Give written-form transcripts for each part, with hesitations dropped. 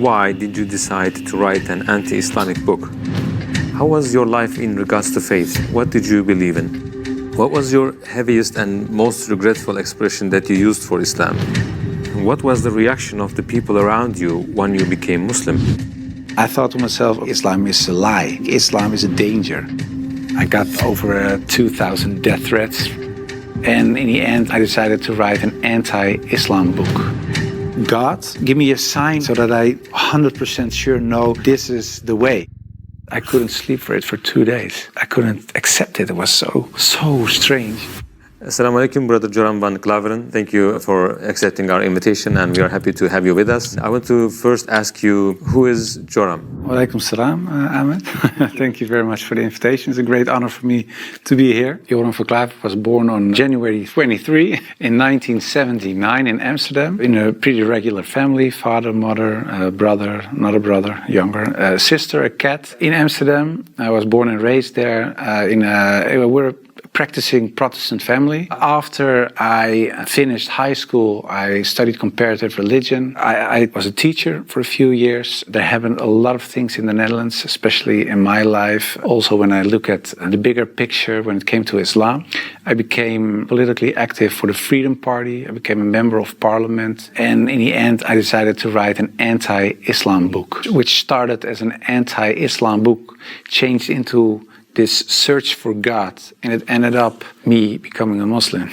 Why did you decide to write an anti-Islamic book? How was your life in regards to faith? What did you believe in? What was your heaviest and most regretful expression that you used for Islam? What was the reaction of the people around you when you became Muslim? I thought to myself, Islam is a lie. Islam is a danger. I got over 2,000 death threats. And in the end, I decided to write an anti-Islam book. God, give me a sign so that I 100% sure know this is the way. I couldn't sleep for it for 2 days. I couldn't accept it. It was so strange. Assalam Alaikum, Brother Joram Van Klaveren. Thank you for accepting our invitation, and we are happy to have you with us. I want to first ask you, who is Joram? Walaikum salam, Ahmed. Thank you very much for the invitation. It's a great honor for me to be here. Joram Van Klaveren was born on January 23 in 1979 in Amsterdam, in a pretty regular family, father, mother, brother, another brother, younger, sister, a cat. In Amsterdam, I was born and raised there. We're a practicing Protestant family. After I finished high school, I studied comparative religion. I was a teacher for a few years. There happened a lot of things in the Netherlands, especially in my life. Also, when I look at the bigger picture, when it came to Islam, I became politically active for the Freedom Party. I became a member of parliament. And in the end, I decided to write an anti-Islam book, which started as an anti-Islam book, changed into this search for God, and it ended up me becoming a Muslim.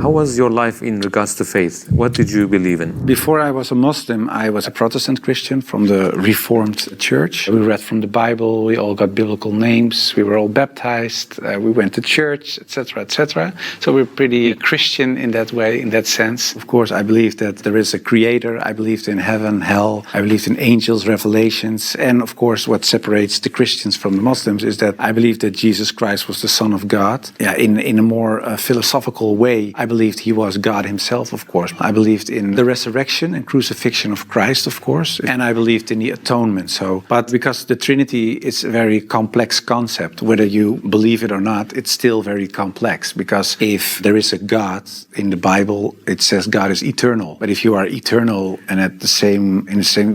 How was your life in regards to faith? What did you believe in? Before I was a Muslim, I was a Protestant Christian from the Reformed Church. We read from the Bible, we all got biblical names, we were all baptized, we went to church, etc., etc. So we're pretty Christian in that way, in that sense. Of course, I believed that there is a creator, I believed in heaven, hell, I believed in angels, revelations, and of course what separates the Christians from the Muslims is that I believe that Jesus Christ was the Son of God. In a more philosophical way, I believed he was God himself, of course. I believed in the resurrection and crucifixion of Christ, of course, and I believed in the atonement. But because the Trinity is a very complex concept, whether you believe it or not, it's still very complex, because if there is a God in the Bible, it says God is eternal. But if you are eternal and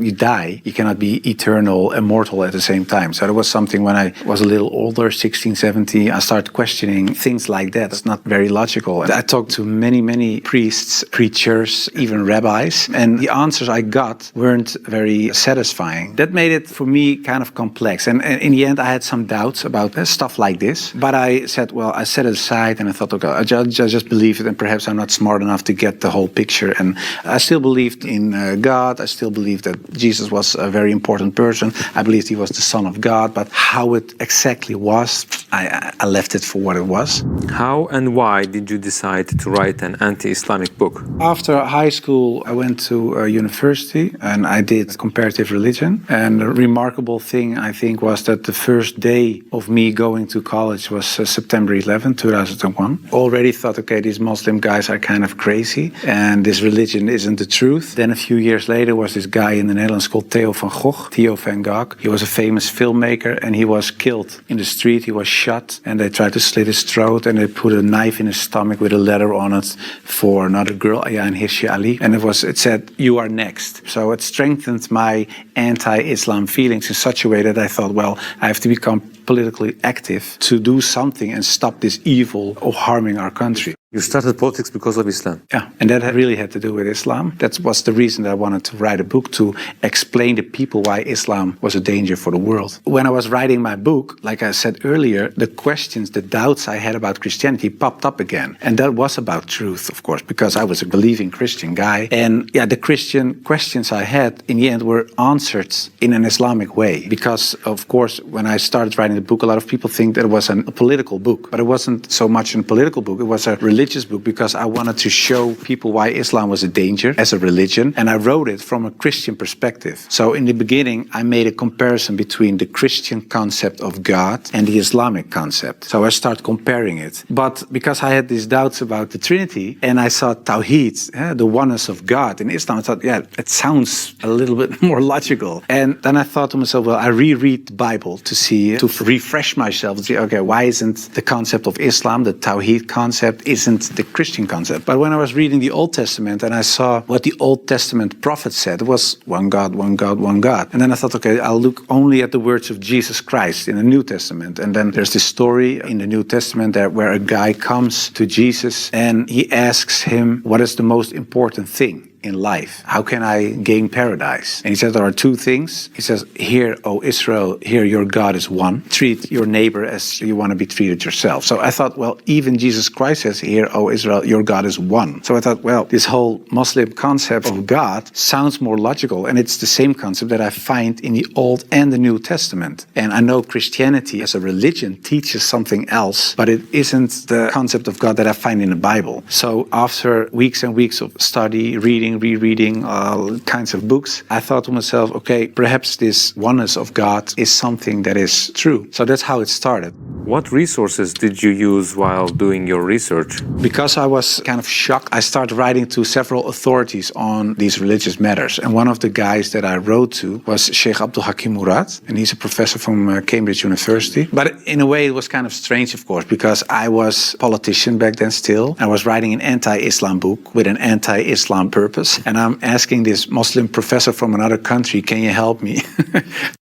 you die, you cannot be eternal, immortal at the same time. So that was something when I was a little older, 16, 17, I started questioning things like that. It's not very logical. I talked to many priests, preachers, even rabbis, and the answers I got weren't very satisfying. That made it for me kind of complex, and in the end I had some doubts about stuff like this, but I said, well, I set it aside and I thought, okay, I just believe it, and perhaps I'm not smart enough to get the whole picture. And I still believed in God. I still believed that Jesus was a very important person. I believed he was the Son of God, but how it exactly was, I left it for what it was. How and why did you decide to write an anti-Islamic book? After high school, I went to university and I did comparative religion. And the remarkable thing, I think, was that the first day of me going to college was September 11, 2001. Already thought, okay, these Muslim guys are kind of crazy and this religion isn't the truth. Then a few years later was this guy in the Netherlands called Theo van Gogh. He was a famous filmmaker and he was killed in the street. He was shot and they tried to slit his throat and they put a knife in his stomach with a letter on it for another girl, Ayan Hirsi Ali, and it said, "You are next." So it strengthened my anti-Islam feelings in such a way that I thought, well, I have to become politically active to do something and stop this evil of harming our country. You started politics because of Islam? Yeah, and that really had to do with Islam. That was the reason that I wanted to write a book, to explain to people why Islam was a danger for the world. When I was writing my book, like I said earlier, the questions, the doubts I had about Christianity popped up again. And that was about truth, of course, because I was a believing Christian guy. And yeah, the Christian questions I had in the end were answered in an Islamic way. Because, of course, when I started writing the book, a lot of people think that it was a political book. But it wasn't so much a political book, it was a religious book, because I wanted to show people why Islam was a danger as a religion, and I wrote it from a Christian perspective. So in the beginning, I made a comparison between the Christian concept of God and the Islamic concept. So I started comparing it. But because I had these doubts about the Trinity, and I saw Tawheed, the oneness of God in Islam, I thought, yeah, it sounds a little bit more logical. And then I thought to myself, well, I reread the Bible to refresh myself, to see, okay, why isn't the concept of Islam, the Tawheed concept, isn't isn't the Christian concept. But when I was reading the Old Testament and I saw what the Old Testament prophet said, it was one God, one God, one God. And then I thought, okay, I'll look only at the words of Jesus Christ in the New Testament. And then there's this story in the New Testament where a guy comes to Jesus and he asks him, what is the most important thing in life? How can I gain paradise? And he says there are two things. He says, hear, O Israel, hear your God is one. Treat your neighbor as you want to be treated yourself. So I thought, well, even Jesus Christ says, hear, O Israel, your God is one. So I thought, well, this whole Muslim concept of God sounds more logical, and it's the same concept that I find in the Old and the New Testament. And I know Christianity as a religion teaches something else, but it isn't the concept of God that I find in the Bible. So after weeks and weeks of study, rereading all kinds of books, I thought to myself, okay, perhaps this oneness of God is something that is true. So that's how it started. What resources did you use while doing your research? Because I was kind of shocked, I started writing to several authorities on these religious matters. And one of the guys that I wrote to was Sheikh Abdul Hakim Murad, and he's a professor from Cambridge University. But in a way, it was kind of strange, of course, because I was a politician back then still. I was writing an anti-Islam book with an anti-Islam purpose. And I'm asking this Muslim professor from another country, can you help me?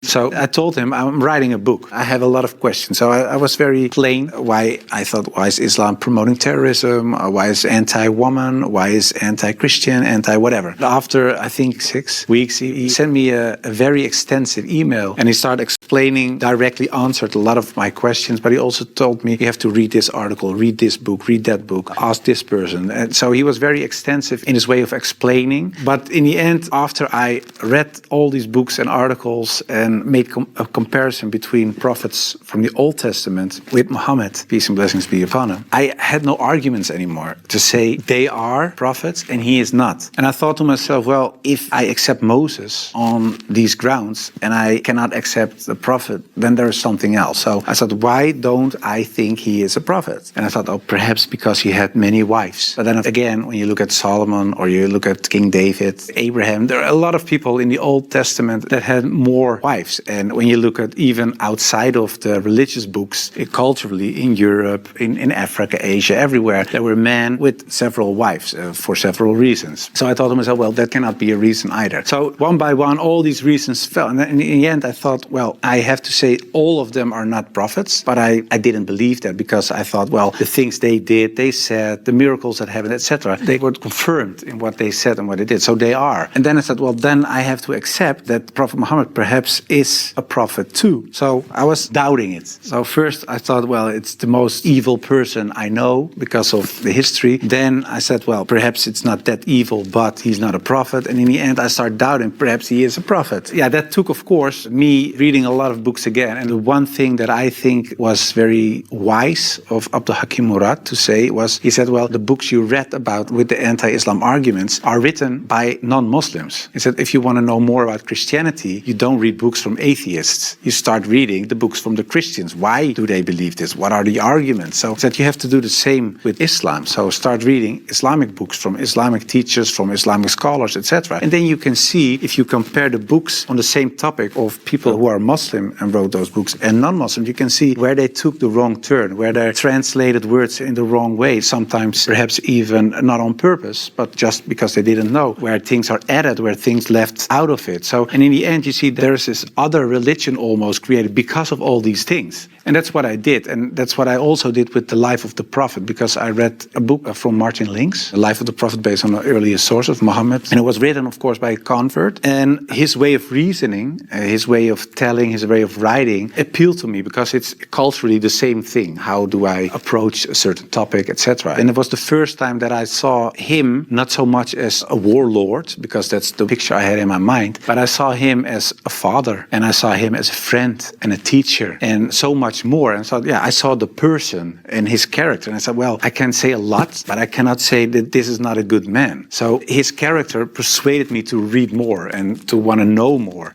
So I told him, I'm writing a book. I have a lot of questions. So I was very plain why I thought, why is Islam promoting terrorism? Why is anti-woman? Why is anti-Christian? Anti-whatever. After, I think, 6 weeks, he sent me a very extensive email. And he started explaining, directly answered a lot of my questions. But he also told me, you have to read this article, read this book, read that book, ask this person. And so he was very extensive in his way of explaining. But in the end, after I read all these books and articles and made a comparison between prophets from the Old Testament with Muhammad, peace and blessings be upon him, I had no arguments anymore to say they are prophets and he is not. And I thought to myself, well, if I accept Moses on these grounds and I cannot accept the prophet, then there is something else. So I thought, why don't I think he is a prophet? And I thought, oh, perhaps because he had many wives. But then again, when you look at Solomon or you look at King David, Abraham, there are a lot of people in the Old Testament that had more wives. And when you look at even outside of the religious books, culturally in Europe, in Africa, Asia, everywhere, there were men with several wives for several reasons. So I thought to myself, well, that cannot be a reason either. So one by one, all these reasons fell. And in the end, I thought, well, I have to say all of them are not prophets. But I didn't believe that because I thought, well, the things they did, they said, the miracles that happened, etc., they were confirmed in what they said and what they did. So they are. And then I said, well, then I have to accept that Prophet Muhammad perhaps is a prophet too. So I was doubting it. So first I thought, well, it's the most evil person I know because of the history. Then I said, well, perhaps it's not that evil, but he's not a prophet. And in the end, I started doubting, perhaps he is a prophet. Yeah, that took, of course, me reading a lot of books again. And the one thing that I think was very wise of Abdul Hakim Murad to say was, he said, well, the books you read about with the anti-Islam arguments are written by non-Muslims. He said, if you want to know more about Christianity, you don't read books from atheists. You start reading the books from the Christians. Why do they believe this? What are the arguments? So that you have to do the same with Islam. So start reading Islamic books from Islamic teachers, from Islamic scholars, etc. And then you can see, if you compare the books on the same topic of people who are Muslim and wrote those books and non-Muslim, you can see where they took the wrong turn, where they translated words in the wrong way, sometimes perhaps even not on purpose, but just because they didn't know, where things are added, where things left out of it. So, and in the end, you see there's this other religion almost created because of all these things. And that's what I did. And that's what I also did with the life of the Prophet, because I read a book from Martin Links, The Life of the Prophet, based on the earliest source of Muhammad. And it was written, of course, by a convert. And his way of reasoning, his way of telling, his way of writing appealed to me because it's culturally the same thing. How do I approach a certain topic, etc. And it was the first time that I saw him not so much as a warlord, because that's the picture I had in my mind, but I saw him as a father, and I saw him as a friend and a teacher, and so much more. And so, yeah, I saw the person and his character, and I said, well, I can say a lot, but I cannot say that this is not a good man. So his character persuaded me to read more and to want to know more.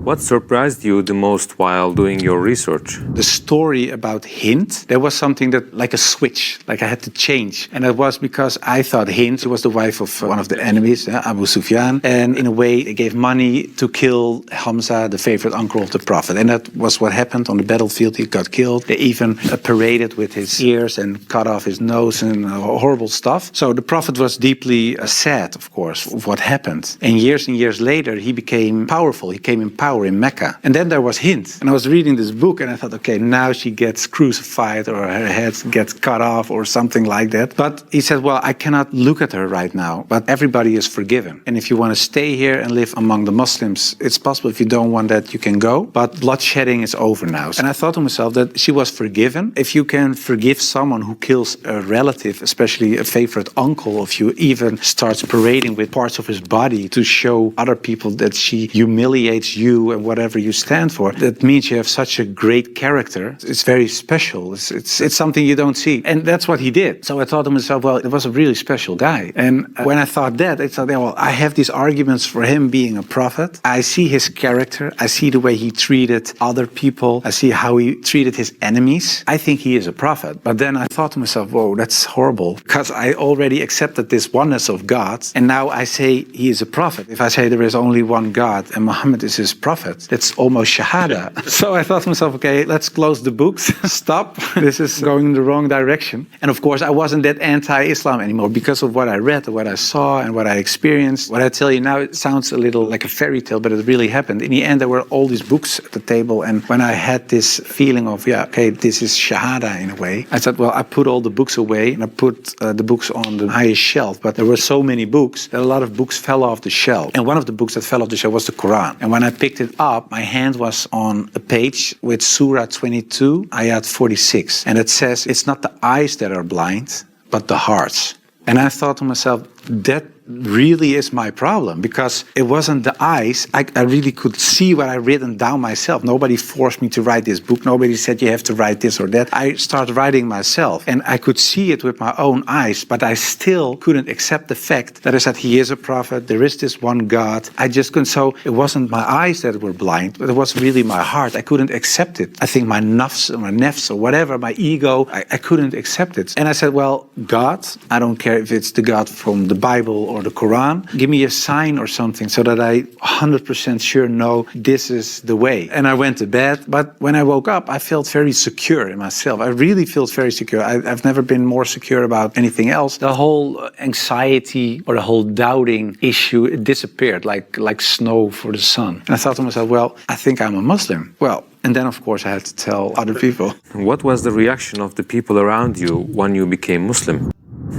What surprised you the most while doing your research? The story about Hind, there was something that, like a switch, like I had to change. And that was because I thought Hind was the wife of one of the enemies, Abu Sufyan. And in a way, they gave money to kill Hamza, the favorite uncle of the Prophet. And that was what happened on the battlefield. He got killed. They even paraded with his ears and cut off his nose and horrible stuff. So the Prophet was deeply sad, of course, of what happened. And years later, he became powerful. He came in power in Mecca. And then there was Hind. And I was reading this book and I thought, okay, now she gets crucified or her head gets cut off or something like that. But he said, well, I cannot look at her right now, but everybody is forgiven. And if you want to stay here and live among the Muslims, it's possible. If you don't want that, you can go. But bloodshedding is over now. And I thought to myself that she was forgiven. If you can forgive someone who kills a relative, especially a favorite uncle of you, even starts parading with parts of his body to show other people that she humiliates you and whatever you stand for, that means you have such a great character. It's very special. It's something you don't see. And that's what he did. So I thought to myself, well, it was a really special guy. And when I thought that, I thought, well, I have these arguments for him being a prophet. I see his character. I see the way he treated other people. I see how he treated his enemies. I think he is a prophet. But then I thought to myself, whoa, that's horrible, because I already accepted this oneness of God. And now I say he is a prophet. If I say there is only one God and Muhammad is his prophet, that's almost shahada. So I thought to myself, okay, let's close the books. Stop. This is going in the wrong direction. And of course, I wasn't that anti-Islam anymore because of what I read, what I saw, and what I experienced. What I tell you now, it sounds a little like a fairy tale, but it really happened. In the end, there were all these books at the table. And when I had this feeling of, yeah, okay, this is shahada in a way, I said, well, I put all the books away and I put the books on the highest shelf. But there were so many books that a lot of books fell off the shelf. And one of the books that fell off the shelf was the Quran. And when I picked it up, my hand was on a page with Surah 22, ayat 46. And it says, it's not the eyes that are blind, but the hearts. And I thought to myself, that really is my problem, because it wasn't the eyes. I really could see what I written down myself. Nobody forced me to write this book. Nobody said you have to write this or that. I started writing myself and I could see it with my own eyes, but I still couldn't accept the fact that I said he is a prophet. There is this one God. I just couldn't. So it wasn't my eyes that were blind, but it was really my heart. I couldn't accept it. I think my nafs or whatever, my ego, I couldn't accept it. And I said, well, God, I don't care if it's the God from the Bible or the Quran, give me a sign or something so that I 100% sure know this is the way. And I went to bed, but when I woke up, I felt very secure in myself. I really felt very secure. I've never been more secure about anything else. The whole anxiety or the whole doubting issue, it disappeared like snow for the sun. And I thought to myself, well, I think I'm a Muslim. Well, and then, of course, I had to tell other people. What was the reaction of the people around you when you became Muslim?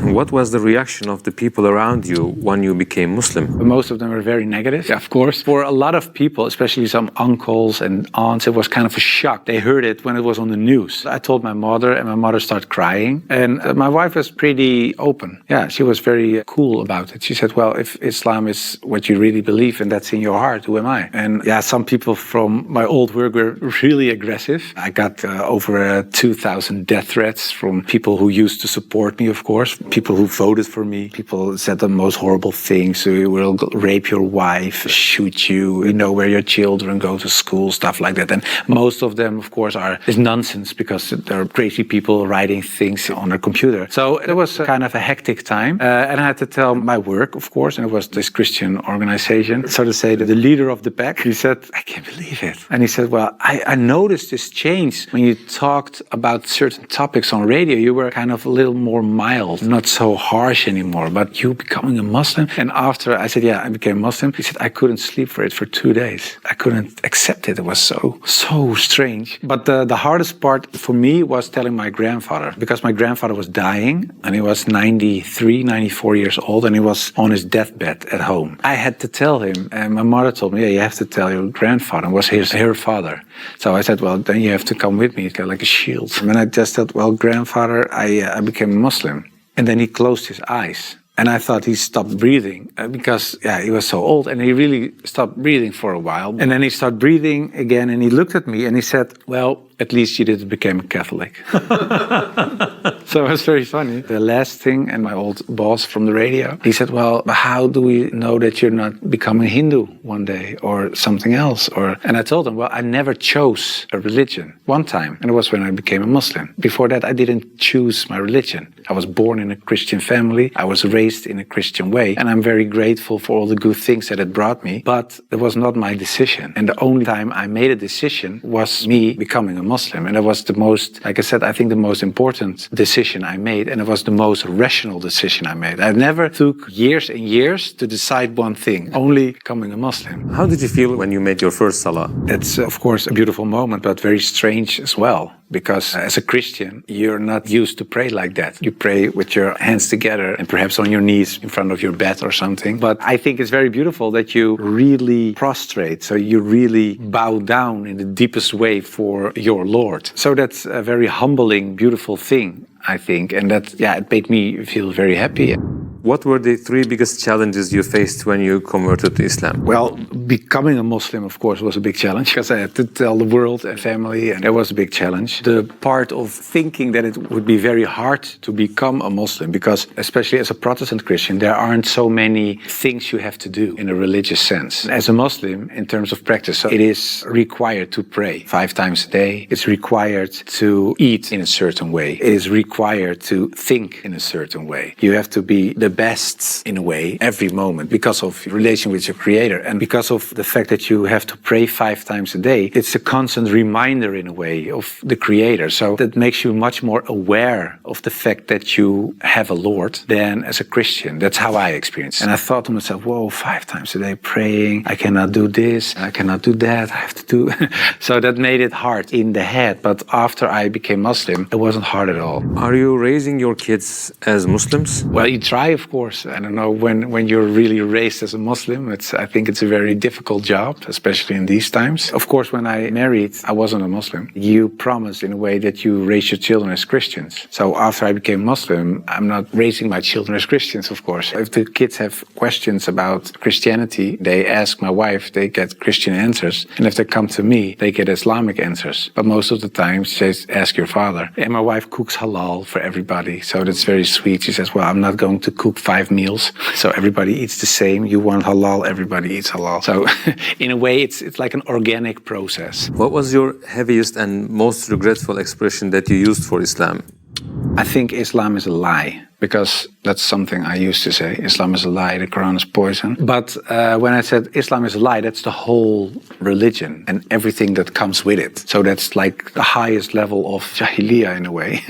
What was the reaction of the people around you when you became Muslim? Most of them were very negative, of course. For a lot of people, especially some uncles and aunts, it was kind of a shock. They heard it when it was on the news. I told my mother, and my mother started crying. And my wife was pretty open. Yeah, she was very cool about it. She said, well, if Islam is what you really believe and that's in your heart, who am I? And yeah, some people from my old work were really aggressive. I got over 2,000 death threats from people who used to support me, of course. People who voted for me. People said the most horrible things. We will rape your wife, shoot you. We know where your children go to school, stuff like that. And most of them, of course, is nonsense because they're crazy people writing things on their computer. So it was kind of a hectic time. And I had to tell my work, of course, and it was this Christian organization. So to say that the leader of the pack, he said, I can't believe it. And he said, well, I noticed this change when you talked about certain topics on radio. You were kind of a little more mild, not so harsh anymore, but you becoming a Muslim. And after I said, yeah, I became Muslim, he said, I couldn't sleep for it for 2 days. I couldn't accept it. It was so strange. But the hardest part for me was telling my grandfather, because my grandfather was dying and he was 93, 94 years old and he was on his deathbed at home. I had to tell him, and my mother told me, yeah, you have to tell your grandfather. It was her father. So I said, well, then you have to come with me. It's like a shield. And I just said, well, grandfather, I became a Muslim. And then he closed his eyes. And I thought he stopped breathing because, yeah, he was so old. And he really stopped breathing for a while. And then he started breathing again. And he looked at me and he said, well, at least you didn't become a Catholic. So it was very funny. The last thing, and my old boss from the radio, he said, well, how do we know that you're not becoming Hindu one day or something else? And I told him, well, I never chose a religion one time, and it was when I became a Muslim. Before that, I didn't choose my religion. I was born in a Christian family. I was raised in a Christian way, and I'm very grateful for all the good things that it brought me, but it was not my decision. And the only time I made a decision was me becoming a Muslim. And it was the most, like I said, I think the most important decision I made, and it was the most rational decision I made. I never took years and years to decide one thing, only becoming a Muslim. How did you feel when you made your first salah? It's, of course, a beautiful moment, but very strange as well. Because as a Christian, you're not used to pray like that. You pray with your hands together and perhaps on your knees in front of your bed or something. But I think it's very beautiful that you really prostrate. So you really bow down in the deepest way for your Lord. So that's a very humbling, beautiful thing, I think. And that, yeah, it made me feel very happy. What were the three biggest challenges you faced when you converted to Islam? Well, becoming a Muslim, of course, was a big challenge because I had to tell the world and family, and that was a big challenge. The part of thinking that it would be very hard to become a Muslim because, especially as a Protestant Christian, there aren't so many things you have to do in a religious sense. As a Muslim, in terms of practice, so it is required to pray 5 times a day. It's required to eat in a certain way. It is required to think in a certain way. You have to be the best in a way every moment because of your relation with your Creator and because of the fact that you have to pray 5 times a day. It's a constant reminder in a way of the Creator. So that makes you much more aware of the fact that you have a Lord than as a Christian. That's how I experience it. And I thought to myself, whoa, 5 times a day praying, I cannot do this, I cannot do that, I have to do. So that made it hard in the head. But after I became Muslim, it wasn't hard at all. Are you raising your kids as Muslims? Well, you try, of course. I don't know, when you're really raised as a Muslim, I think it's a very difficult job, especially in these times. Of course, when I married, I wasn't a Muslim. You promise in a way that you raise your children as Christians. So after I became Muslim, I'm not raising my children as Christians, of course. If the kids have questions about Christianity, they ask my wife, they get Christian answers. And if they come to me, they get Islamic answers. But most of the time, she says, ask your father. And my wife cooks halal for everybody. So that's very sweet. She says, well, I'm not going to cook 5 meals, so everybody eats the same. You want halal, everybody eats halal. So in a way, it's like an organic process. What was your heaviest and most regretful expression that you used for Islam? I think Islam is a lie. Because that's something I used to say. Islam is a lie, the Quran is poison. But when I said Islam is a lie, that's the whole religion and everything that comes with it. So that's like the highest level of jahiliyyah in a way.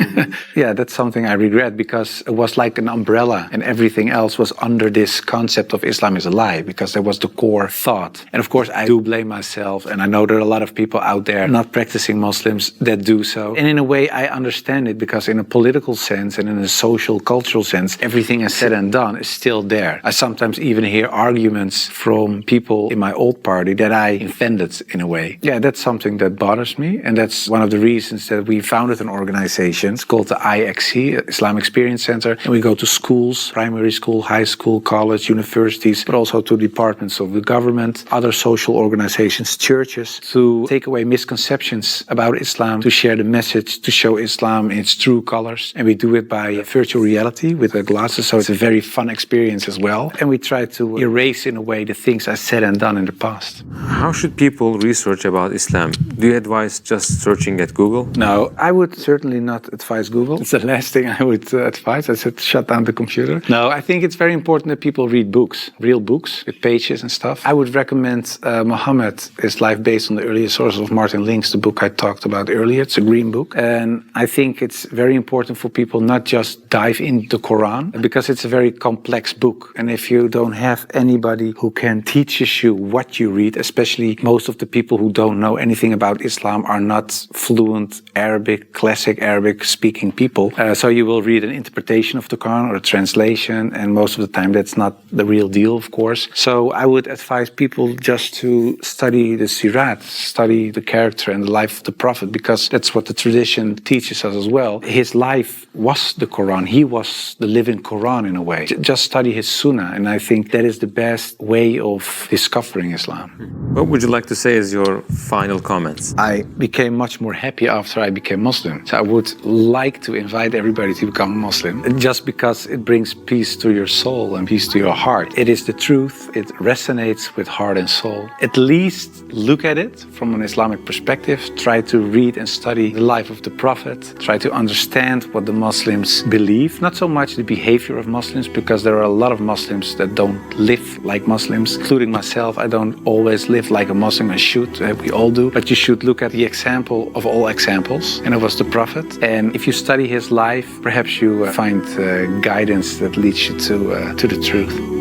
Yeah, that's something I regret because it was like an umbrella and everything else was under this concept of Islam is a lie because that was the core thought. And of course, I do blame myself. And I know there are a lot of people out there not practicing Muslims that do so. And in a way, I understand it because in a political sense and in a social cultural sense, everything is said and done is still there. I sometimes even hear arguments from people in my old party that I invented in a way. Yeah, that's something that bothers me. And that's one of the reasons that we founded an organization. It's called the IXC, Islam Experience Center. And we go to schools, primary school, high school, college, universities, but also to departments of the government, other social organizations, churches, to take away misconceptions about Islam, to share the message, to show Islam in its true colors. And we do it by virtual reality with the glasses, so it's a very fun experience as well. And we try to erase in a way the things I said and done in the past. How should people research about Islam? Do you advise just searching at Google? No, I would certainly not advise Google. It's the last thing I would advise. I said shut down the computer. No, I think it's very important that people read books, real books with pages and stuff. I would recommend Muhammad, his life based on the earlier sources of Martin Link's, the book I talked about earlier. It's a green book. And I think it's very important for people not just dive into the Quran, because it's a very complex book. And if you don't have anybody who can teach you what you read, especially most of the people who don't know anything about Islam are not fluent Arabic, classic Arabic speaking people. So you will read an interpretation of the Quran or a translation, and most of the time that's not the real deal, of course. So I would advise people just to study the Sirat, study the character and the life of the Prophet, because that's what the tradition teaches us as well. His life was the Quran. He was the living Quran in a way. Just study his Sunnah, and I think that is the best way of discovering Islam. What would you like to say as your final comment? that I became much more happy after I became Muslim. So I would like to invite everybody to become Muslim, just because it brings peace to your soul and peace to your heart. It is the truth. It resonates with heart and soul. At least look at it from an Islamic perspective. Try to read and study the life of the Prophet. Try to understand what the Muslims believe. Not so much the behavior of Muslims, because there are a lot of Muslims that don't live like Muslims, including myself. I don't always live like a Muslim. I should. We all do. But you should look at the example of all examples, and it was the Prophet. And if you study his life, perhaps you find guidance that leads you to the truth.